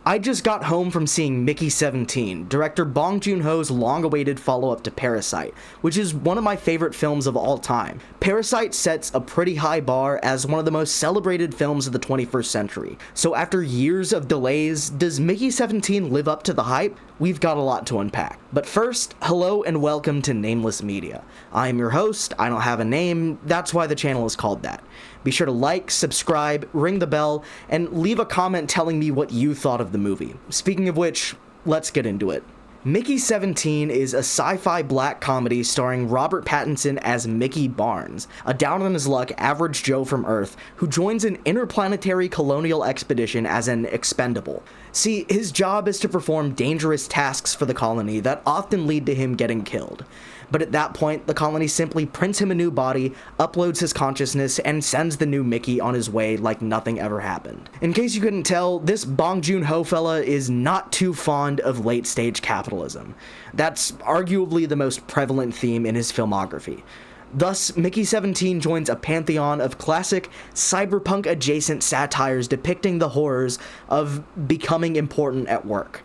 I just got home from seeing Mickey 17, director Bong Joon-ho's long-awaited follow-up to Parasite, which is one of my favorite films of all time. Parasite sets a pretty high bar as one of the most celebrated films of the 21st century. So after years of delays, does Mickey 17 live up to the hype? We've got a lot to unpack. But first, hello and welcome to Nameless Media. I'm your host, I don't have a name, that's why the channel is called that. Be sure to like, subscribe, ring the bell, and leave a comment telling me what you thought of the movie. Speaking of which, let's get into it. Mickey 17 is a sci-fi black comedy starring Robert Pattinson as Mickey Barnes, a down-on-his-luck average Joe from Earth who joins an interplanetary colonial expedition as an expendable. See, his job is to perform dangerous tasks for the colony that often lead to him getting killed. But at that point, the colony simply prints him a new body, uploads his consciousness, and sends the new Mickey on his way like nothing ever happened. In case you couldn't tell, this Bong Joon-ho fella is not too fond of late-stage capitalism. That's arguably the most prevalent theme in his filmography. Thus, Mickey 17 joins a pantheon of classic, cyberpunk-adjacent satires depicting the horrors of becoming important at work.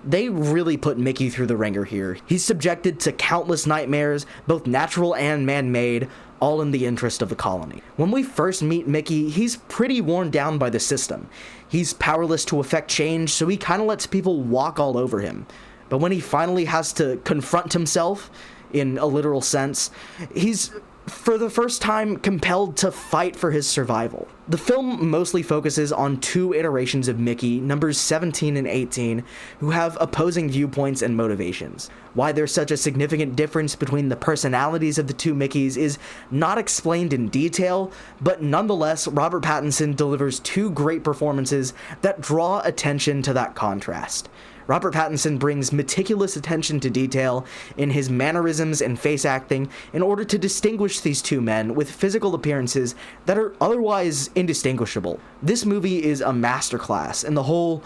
They really put Mickey through the ringer here. He's subjected to countless nightmares, both natural and man-made, all in the interest of the colony. When we first meet Mickey, he's pretty worn down by the system. He's powerless to affect change, so he kinda lets people walk all over him. But when he finally has to confront himself, in a literal sense, he's, for the first time, compelled to fight for his survival. The film mostly focuses on two iterations of Mickey, numbers 17 and 18, who have opposing viewpoints and motivations. Why there's such a significant difference between the personalities of the two Mickeys is not explained in detail, but nonetheless, Robert Pattinson delivers two great performances that draw attention to that contrast. Robert Pattinson brings meticulous attention to detail in his mannerisms and face acting in order to distinguish these two men with physical appearances that are otherwise indistinguishable. This movie is a masterclass in the whole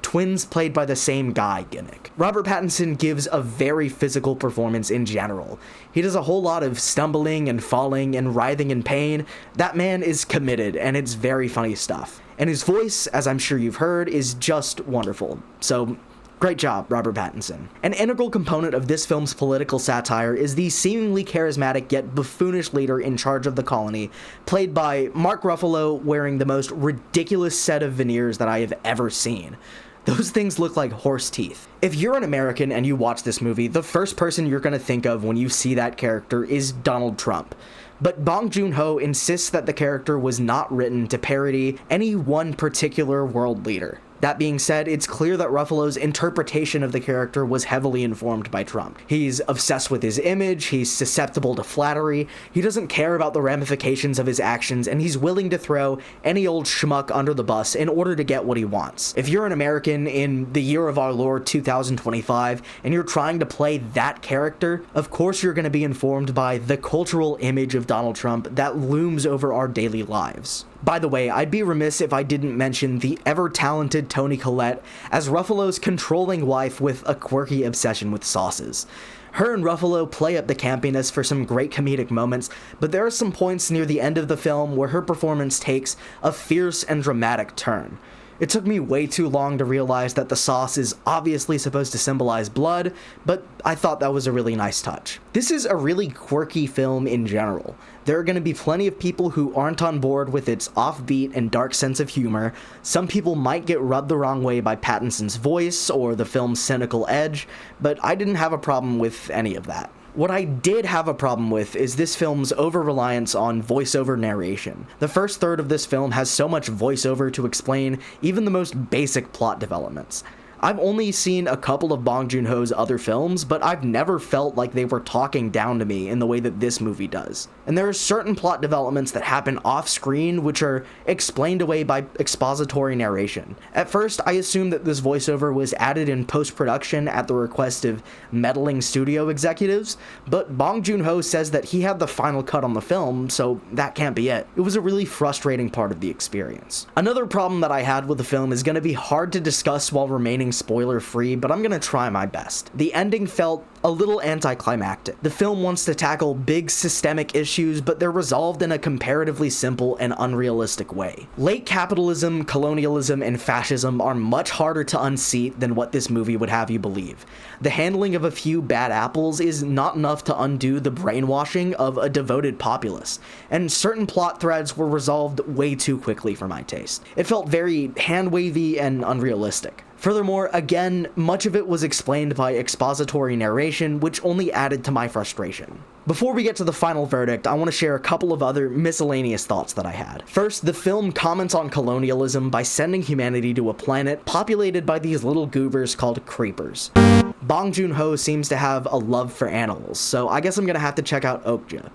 twins played by the same guy gimmick. Robert Pattinson gives a very physical performance in general. He does a whole lot of stumbling and falling and writhing in pain. That man is committed, and it's very funny stuff. And his voice, as I'm sure you've heard, is just wonderful. So, great job, Robert Pattinson. An integral component of this film's political satire is the seemingly charismatic yet buffoonish leader in charge of the colony, played by Mark Ruffalo, wearing the most ridiculous set of veneers that I have ever seen. Those things look like horse teeth. If you're an American and you watch this movie, the first person you're going to think of when you see that character is Donald Trump. But Bong Joon-ho insists that the character was not written to parody any one particular world leader. That being said, it's clear that Ruffalo's interpretation of the character was heavily informed by Trump. He's obsessed with his image, he's susceptible to flattery, he doesn't care about the ramifications of his actions, and he's willing to throw any old schmuck under the bus in order to get what he wants. If you're an American in the year of our Lord 2025, and you're trying to play that character, of course you're going to be informed by the cultural image of Donald Trump that looms over our daily lives. By the way, I'd be remiss if I didn't mention the ever-talented Toni Collette as Ruffalo's controlling wife with a quirky obsession with sauces. Her and Ruffalo play up the campiness for some great comedic moments, but there are some points near the end of the film where her performance takes a fierce and dramatic turn. It took me way too long to realize that the sauce is obviously supposed to symbolize blood, but I thought that was a really nice touch. This is a really quirky film in general. There are going to be plenty of people who aren't on board with its offbeat and dark sense of humor. Some people might get rubbed the wrong way by Pattinson's voice or the film's cynical edge, but I didn't have a problem with any of that. What I did have a problem with is this film's over-reliance on voiceover narration. The first third of this film has so much voiceover to explain even the most basic plot developments. I've only seen a couple of Bong Joon-ho's other films, but I've never felt like they were talking down to me in the way that this movie does. And there are certain plot developments that happen off-screen which are explained away by expository narration. At first, I assumed that this voiceover was added in post-production at the request of meddling studio executives, but Bong Joon-ho says that he had the final cut on the film, so that can't be it. It was a really frustrating part of the experience. Another problem that I had with the film is going to be hard to discuss while remaining spoiler free, but I'm gonna try my best. The ending felt a little anticlimactic. The film wants to tackle big systemic issues, but they're resolved in a comparatively simple and unrealistic way. Late capitalism, colonialism, and fascism are much harder to unseat than what this movie would have you believe. The handling of a few bad apples is not enough to undo the brainwashing of a devoted populace, and certain plot threads were resolved way too quickly for my taste. It felt very hand-wavy and unrealistic. Furthermore, again, much of it was explained by expository narration, which only added to my frustration. Before we get to the final verdict, I want to share a couple of other miscellaneous thoughts that I had. First, the film comments on colonialism by sending humanity to a planet populated by these little goobers called creepers. Bong Joon-ho seems to have a love for animals, so I guess I'm gonna have to check out Okja.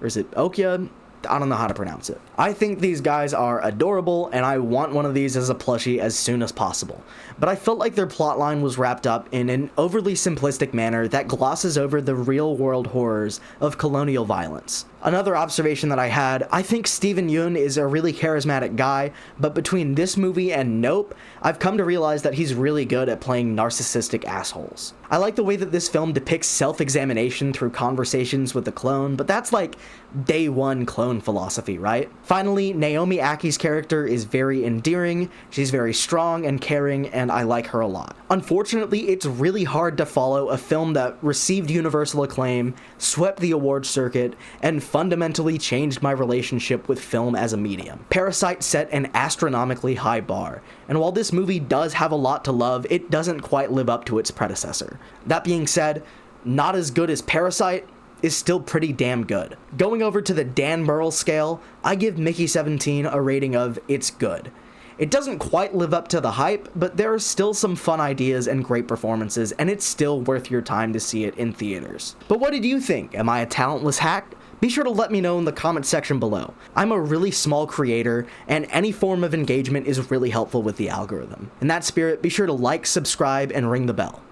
Or is it Okja? I don't know how to pronounce it. I think these guys are adorable, and I want one of these as a plushie as soon as possible. But I felt like their plotline was wrapped up in an overly simplistic manner that glosses over the real-world horrors of colonial violence. Another observation that I had, I think Steven Yeun is a really charismatic guy, but between this movie and Nope, I've come to realize that he's really good at playing narcissistic assholes. I like the way that this film depicts self-examination through conversations with the clone, but that's like day one clone philosophy, right? Finally, Naomi Aki's character is very endearing, she's very strong and caring, and I like her a lot. Unfortunately, it's really hard to follow a film that received universal acclaim, swept the awards circuit, and fundamentally changed my relationship with film as a medium. Parasite set an astronomically high bar, and while this movie does have a lot to love, it doesn't quite live up to its predecessor. That being said, not as good as Parasite is still pretty damn good. Going over to the Dan Burrell scale, I give Mickey 17 a rating of it's good. It doesn't quite live up to the hype, but there are still some fun ideas and great performances, and it's still worth your time to see it in theaters. But what did you think? Am I a talentless hack? Be sure to let me know in the comment section below. I'm a really small creator, and any form of engagement is really helpful with the algorithm. In that spirit, be sure to like, subscribe, and ring the bell.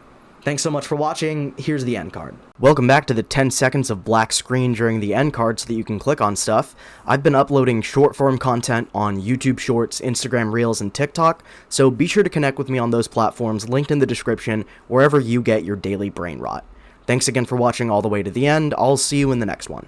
Thanks so much for watching. Here's the end card. Welcome back to the 10 seconds of black screen during the end card so that you can click on stuff. I've been uploading short form content on YouTube Shorts, Instagram Reels, and TikTok, so be sure to connect with me on those platforms linked in the description wherever you get your daily brain rot. Thanks again for watching all the way to the end. I'll see you in the next one.